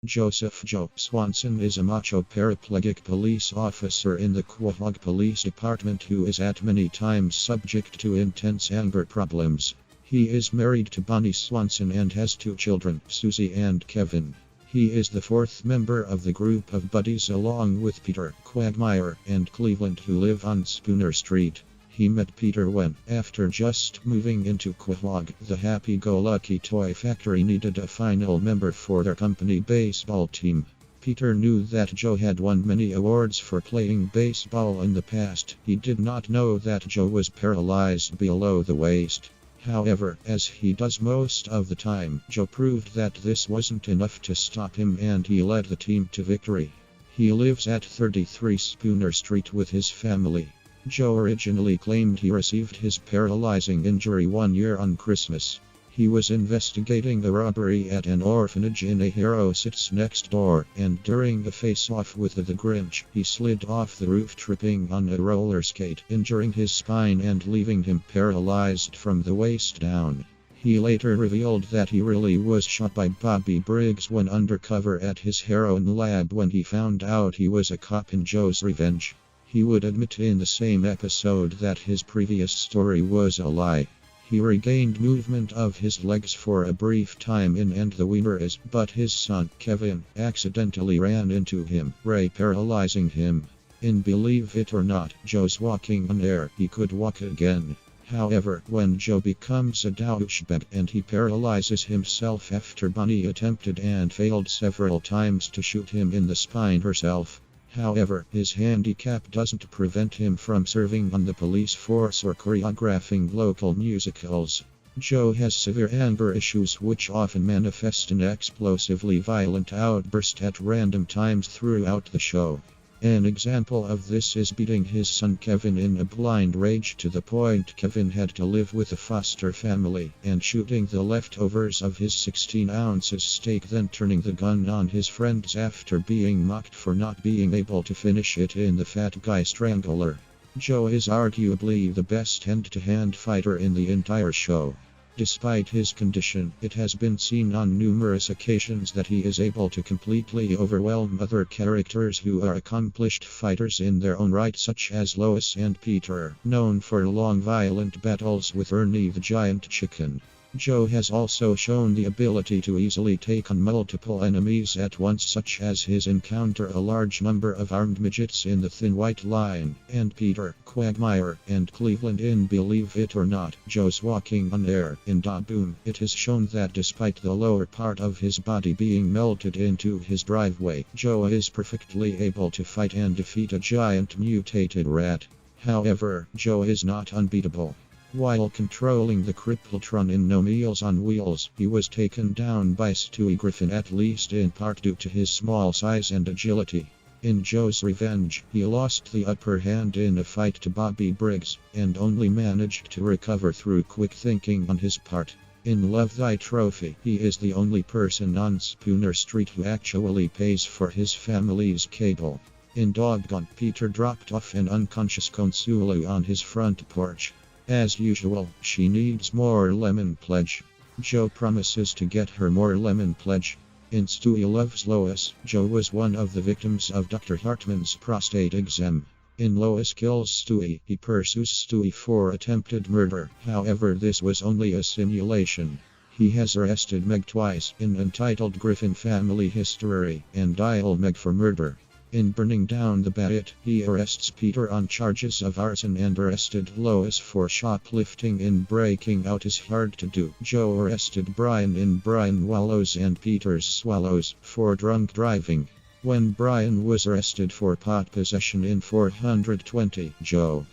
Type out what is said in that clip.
Joseph Joe Swanson is a macho paraplegic police officer in the Quahog Police Department who is at many times subject to intense anger problems. He is married to Bonnie Swanson and has 2 children, Susie and Kevin. He is the 4th member of the group of buddies along with Peter, Quagmire, and Cleveland who live on Spooner Street. He met Peter when, after just moving into Quahog, the happy-go-lucky toy factory needed a final member for their company baseball team. Peter knew that Joe had won many awards for playing baseball in the past. He did not know that Joe was paralyzed below the waist. However, as he does most of the time, Joe proved that this wasn't enough to stop him and he led the team to victory. He lives at 33 Spooner Street with his family. Joe originally claimed he received his paralyzing injury 1 year on Christmas. He was investigating a robbery at an orphanage in A Hero Sits Next Door, and during a face-off with the Grinch, he slid off the roof tripping on a roller skate, injuring his spine and leaving him paralyzed from the waist down. He later revealed that he really was shot by Bobby Briggs when undercover at his heroin lab when he found out he was a cop in Joe's revenge. He would admit in the same episode that his previous story was a lie. He regained movement of his legs for a brief time in And the Winner Is, but his son, Kevin, accidentally ran into him, paralyzing him. In Believe It or Not, Joe's walking on air, he could walk again. However, when Joe becomes a douchebag and he paralyzes himself after Bonnie attempted and failed several times to shoot him in the spine herself. However, his handicap doesn't prevent him from serving on the police force or choreographing local musicals. Joe has severe anger issues which often manifest in explosively violent outbursts at random times throughout the show. An example of this is beating his son Kevin in a blind rage to the point Kevin had to live with a foster family, and shooting the leftovers of his 16-ounce steak, then turning the gun on his friends after being mocked for not being able to finish it in the Fat Guy Strangler. Joe is arguably the best hand-to-hand fighter in the entire show. Despite his condition, it has been seen on numerous occasions that he is able to completely overwhelm other characters who are accomplished fighters in their own right, such as Lois and Peter, known for long violent battles with Ernie the Giant Chicken. Joe has also shown the ability to easily take on multiple enemies at once, such as his encounter a large number of armed midgets in The Thin White Line, and Peter, Quagmire, and Cleveland in Believe It or Not, Joe's walking on air. In Da Boom, it is shown that despite the lower part of his body being melted into his driveway, Joe is perfectly able to fight and defeat a giant mutated rat. However, Joe is not unbeatable. While controlling the Crippletron in No Meals on Wheels, he was taken down by Stewie Griffin, at least in part due to his small size and agility. In Joe's Revenge, he lost the upper hand in a fight to Bobby Briggs, and only managed to recover through quick thinking on his part. In Love Thy Trophy, he is the only person on Spooner Street who actually pays for his family's cable. In Doggone, Peter dropped off an unconscious Consulu on his front porch. As usual, she needs more lemon pledge. Joe promises to get her more lemon pledge. In Stewie Loves Lois, Joe was one of the victims of Dr. Hartman's prostate exam. In Lois Kills Stewie, he pursues Stewie for attempted murder. However, this was only a simulation. He has arrested Meg twice in Untitled Griffin Family History and Dial Meg for murder. In Burning Down the Bat, he arrests Peter on charges of arson and arrested Lois for shoplifting in Breaking Out Is Hard to Do. Joe arrested Brian in Brian Wallows and Peter's Swallows for drunk driving. When Brian was arrested for pot possession in 420, Joe